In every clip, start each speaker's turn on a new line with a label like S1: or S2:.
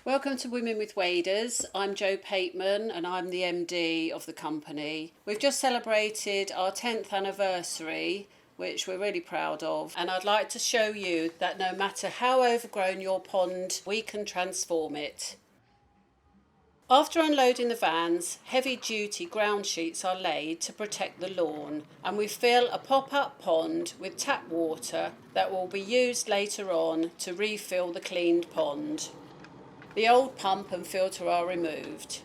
S1: Welcome to Women with Waders. I'm Jo Pateman and I'm the MD of the company. We've just celebrated our 10th anniversary, which we're really proud of, and I'd like to show you that no matter how overgrown your pond, we can transform it. After unloading the vans, heavy-duty ground sheets are laid to protect the lawn, and we fill a pop-up pond with tap water that will be used later on to refill the cleaned pond. The old pump and filter are removed.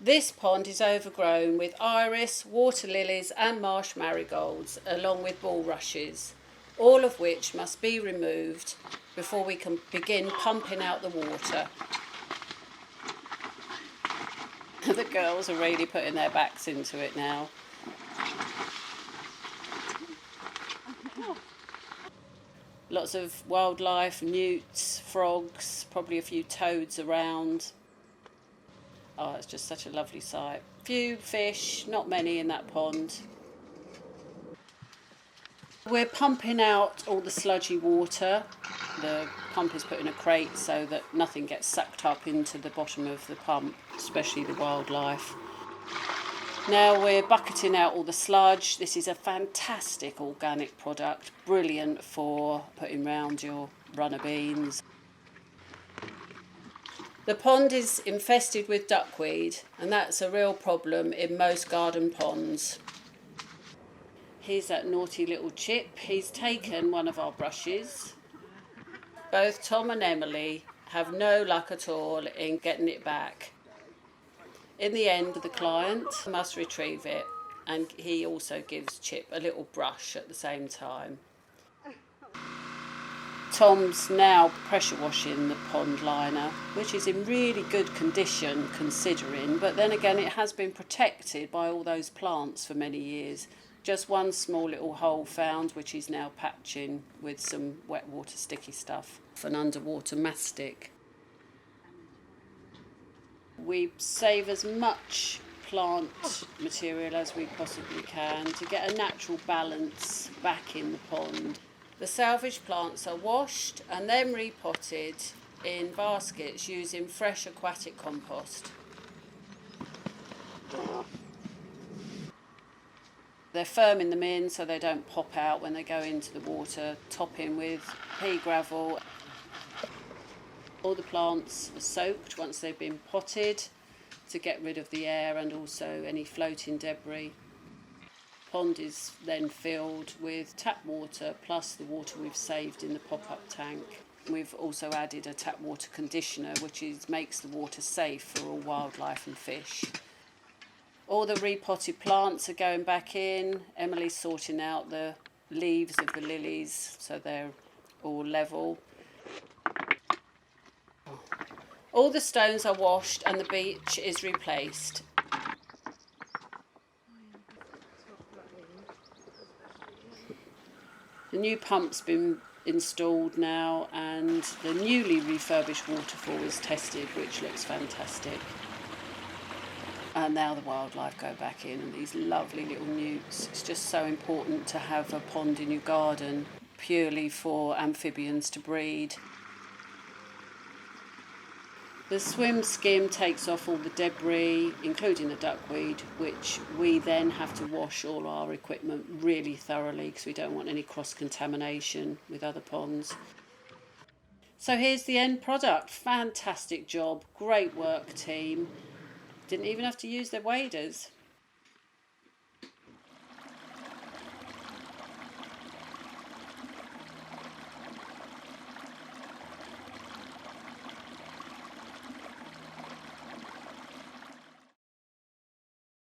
S1: This pond is overgrown with iris, water lilies and marsh marigolds, along with bulrushes, all of which must be removed before we can begin pumping out the water. The girls are really putting their backs into it now. Lots of wildlife, newts, frogs, probably a few toads around. Oh, it's just such a lovely sight. Few fish, not many in that pond. We're pumping out all the sludgy water. The pump is put in a crate so that nothing gets sucked up into the bottom of the pump, especially the wildlife. Now we're bucketing out all the sludge. This is a fantastic organic product, brilliant for putting round your runner beans. The pond is infested with duckweed, and that's a real problem in most garden ponds. Here's that naughty little chip. He's taken one of our brushes. Both Tom and Emily have no luck at all in getting it back. In the end, the client must retrieve it, and he also gives Chip a little brush at the same time. Tom's now pressure washing the pond liner, which is in really good condition considering, but then again it has been protected by all those plants for many years. Just one small little hole found, which he's now patching with some wet water sticky stuff, an underwater mastic. We save as much plant material as we possibly can to get a natural balance back in the pond. The salvage plants are washed and then repotted in baskets using fresh aquatic compost. They're firming them in so they don't pop out when they go into the water, topping with pea gravel. All the plants are soaked once they've been potted to get rid of the air and also any floating debris. The pond is then filled with tap water plus the water we've saved in the pop-up tank. We've also added a tap water conditioner which makes the water safe for all wildlife and fish. All the repotted plants are going back in. Emily's sorting out the leaves of the lilies so they're all level. All the stones are washed and the beach is replaced. The new pump's been installed now and the newly refurbished waterfall is tested, which looks fantastic. And now the wildlife go back in and these lovely little newts. It's just so important to have a pond in your garden purely for amphibians to breed. The swim skim takes off all the debris, including the duckweed, which we then have to wash all our equipment really thoroughly because we don't want any cross-contamination with other ponds. So here's the end product. Fantastic job, great work team. Didn't even have to use their waders.